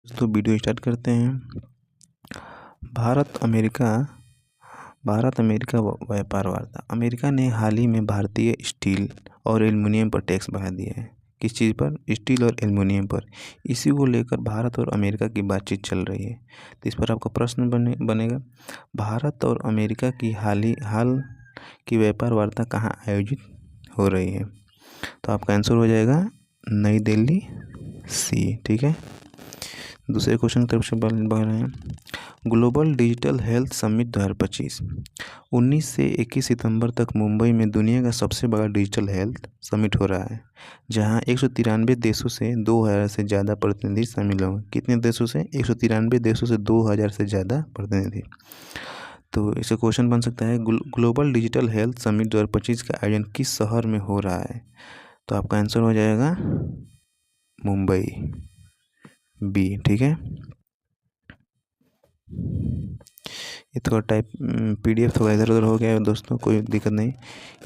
तो video start करते हैं। भारत अमेरिका व्यापार वार्ता। अमेरिका ने हाल ही में भारतीय स्टील और एल्युमिनियम पर टैक्स बढ़ा दिया है। किस चीज़ पर? स्टील और एल्युमिनियम पर। इसी को लेकर भारत और अमेरिका की बातचीत चल रही है। तो इस पर आपका प्रश्न बनेगा, भारत और अमेरिका की हाल की व्यापार वार्ता कहाँ आयोजित हो रही है? तो आपका आंसर हो जाएगा नई दिल्ली, सी। ठीक है। दूसरे क्वेश्चन की तरफ से बढ़ रहे हैं। ग्लोबल डिजिटल हेल्थ समिट 2025 19 से 21 सितंबर तक मुंबई में दुनिया का सबसे बड़ा डिजिटल हेल्थ समिट हो रहा है, जहां 193 देशों से 2000 से ज़्यादा प्रतिनिधि शामिल होंगे। कितने देशों से? 193 देशों से 2000 से ज़्यादा प्रतिनिधि। तो इसका क्वेश्चन बन सकता है, ग्लोबल डिजिटल हेल्थ समिट 2025 का आयोजन किस शहर में हो रहा है? तो आपका आंसर हो जाएगा मुंबई, बी। ठीक है। ये थोड़ा टाइप PDF थोड़ा इधर उधर हो गया है दोस्तों, कोई दिक्कत नहीं।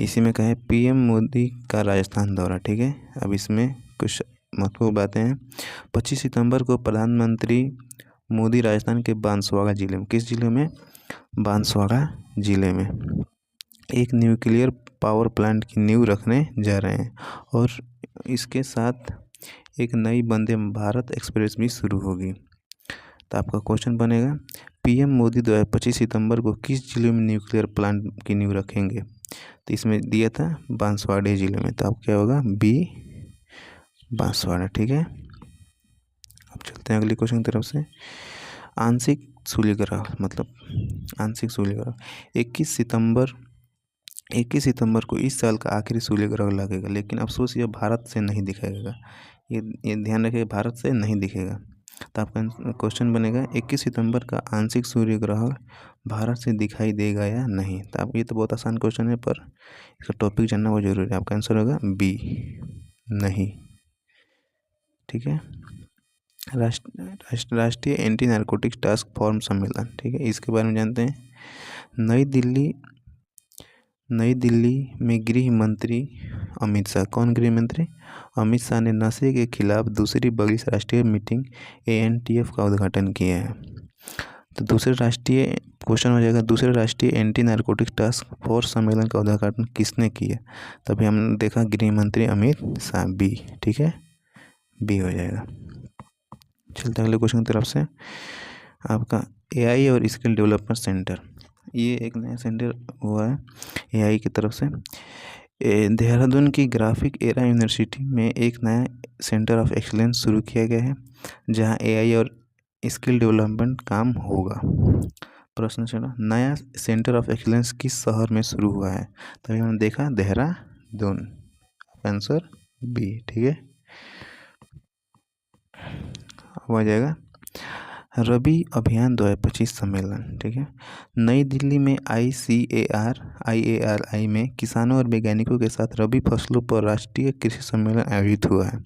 इसी में कहे PM मोदी का राजस्थान दौरा। ठीक है। अब इसमें कुछ महत्वपूर्ण बातें हैं। 25 सितंबर को प्रधानमंत्री मोदी राजस्थान के बांसवाड़ा जिले में, किस जिले में? बांसवाड़ा जिले में एक न्यूक्लियर पावर प्लांट की नींव रखने जा रहे हैं और इसके साथ एक नई वंदे भारत एक्सप्रेस भी शुरू होगी। तो आपका क्वेश्चन बनेगा, PM मोदी 25 सितंबर को किस जिले में न्यूक्लियर प्लांट की नींव रखेंगे? तो इसमें दिया था बांसवाड़ा जिले में। तो आप क्या होगा? बी, बांसवाड़ा। ठीक है। अब चलते हैं अगले क्वेश्चन की तरफ से। आंशिक सूर्यग्रहण मतलब आंशिक सूर्यग्रहण 21 सितंबर को इस साल का आखिरी सूर्यग्रहण लगेगा, लेकिन अफसोस यह भारत से नहीं दिखेगा। ये ध्यान रखिए, भारत से नहीं दिखेगा। तो आपका क्वेश्चन बनेगा, 21 सितंबर का आंशिक सूर्य ग्रहण भारत से दिखाई देगा या नहीं? तो आप ये तो बहुत आसान क्वेश्चन है, पर इसका टॉपिक जानना बहुत जरूरी है। आपका आंसर होगा बी, नहीं। ठीक है। राष्ट्रीय एंटी नारकोटिक्स टास्क फोर्स सम्मेलन। ठीक है, इसके बारे में जानते हैं। नई दिल्ली में गृह मंत्री अमित शाह, कौन गृह मंत्री? अमित शाह ने नशे के खिलाफ दूसरी बड़ी राष्ट्रीय मीटिंग ANTF का उद्घाटन किया है। तो दूसरे राष्ट्रीय क्वेश्चन हो जाएगा, दूसरे राष्ट्रीय एंटी नारकोटिक्स टास्क फोर्स सम्मेलन का उद्घाटन किसने किया? तभी हमने देखा गृह मंत्री अमित शाह, बी। ठीक है, बी हो जाएगा। चलते अगले क्वेश्चन की तरफ से। आपका AI और स्किल डेवलपमेंट सेंटर, ये एक नया सेंटर हुआ है AI की तरफ से। देहरादून की ग्राफिक एरा यूनिवर्सिटी में एक नया सेंटर ऑफ एक्सीलेंस शुरू किया गया है, जहां AI और स्किल डेवलपमेंट काम होगा। प्रश्न सुना, नया सेंटर ऑफ एक्सीलेंस किस शहर में शुरू हुआ है? तभी हमने देखा देहरादून। Answer B. ठीक है। अब आ जाएगा रबी अभियान 2025 सम्मेलन। ठीक है। नई दिल्ली में IARI में किसानों और वैज्ञानिकों के साथ रबी फसलों पर राष्ट्रीय कृषि सम्मेलन आयोजित हुआ है।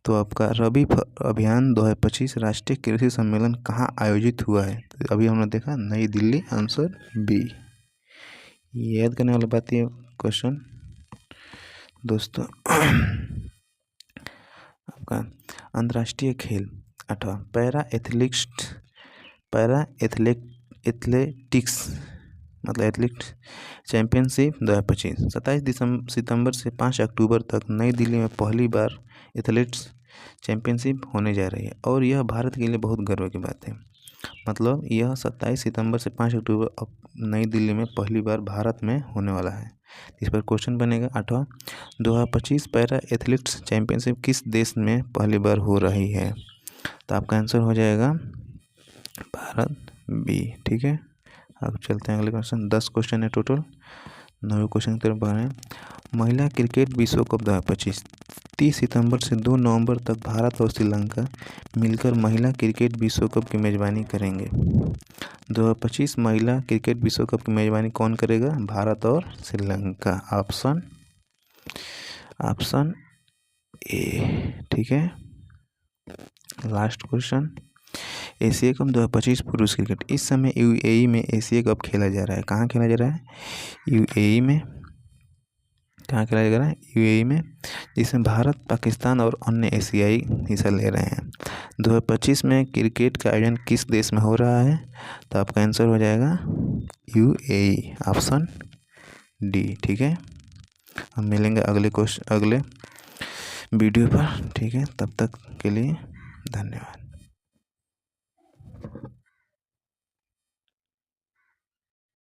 तो आपका रबी अभियान 2025 राष्ट्रीय कृषि सम्मेलन कहाँ आयोजित हुआ है? तो अभी हमने देखा नई दिल्ली, आंसर बी। याद करने वाली बात है क्वेश्चन दोस्तों। आपका अंतर्राष्ट्रीय खेल 8वां पैरा एथलेटिक्स मतलब एथलेटिक्स चैंपियनशिप 2025 27 सितंबर से 5 अक्टूबर तक नई दिल्ली में पहली बार एथलेटिक्स चैंपियनशिप होने जा रही है, और यह भारत के लिए बहुत गर्व की बात है। मतलब यह 27 सितंबर से 5 अक्टूबर अब नई दिल्ली में पहली बार भारत में होने वाला है। इस पर क्वेश्चन बनेगा 8वां 2025 पैरा एथलेटिक्स चैंपियनशिप किस देश में पहली बार हो रही है? तो आपका आंसर हो जाएगा भारत, बी। ठीक है। अब चलते हैं अगले क्वेश्चन। 10 क्वेश्चन है टोटल, 9 क्वेश्चन की तरफ बढ़ रहे हैं। महिला क्रिकेट विश्व कप 2025 30 सितंबर से 2 नवंबर तक भारत और श्रीलंका मिलकर महिला क्रिकेट विश्व कप की मेजबानी करेंगे। 2025 महिला क्रिकेट विश्व कप की मेजबानी कौन करेगा? भारत और श्रीलंका। Option A. ठीक है। लास्ट क्वेश्चन, एशिया कप 2025 पुरुष क्रिकेट इस समय UAE में एशिया कप खेला जा रहा है। कहाँ खेला जा रहा है? UAE में। कहाँ खेला जा रहा है? UAE में, जिसमें भारत, पाकिस्तान और अन्य एशियाई हिस्सा ले रहे हैं। 2025 में क्रिकेट का आयोजन किस देश में हो रहा है? तो आपका आंसर हो जाएगा UAE, ऑप्शन डी। ठीक है, हम मिलेंगे अगले वीडियो पर। ठीक है, तब तक के लिए धन्यवाद।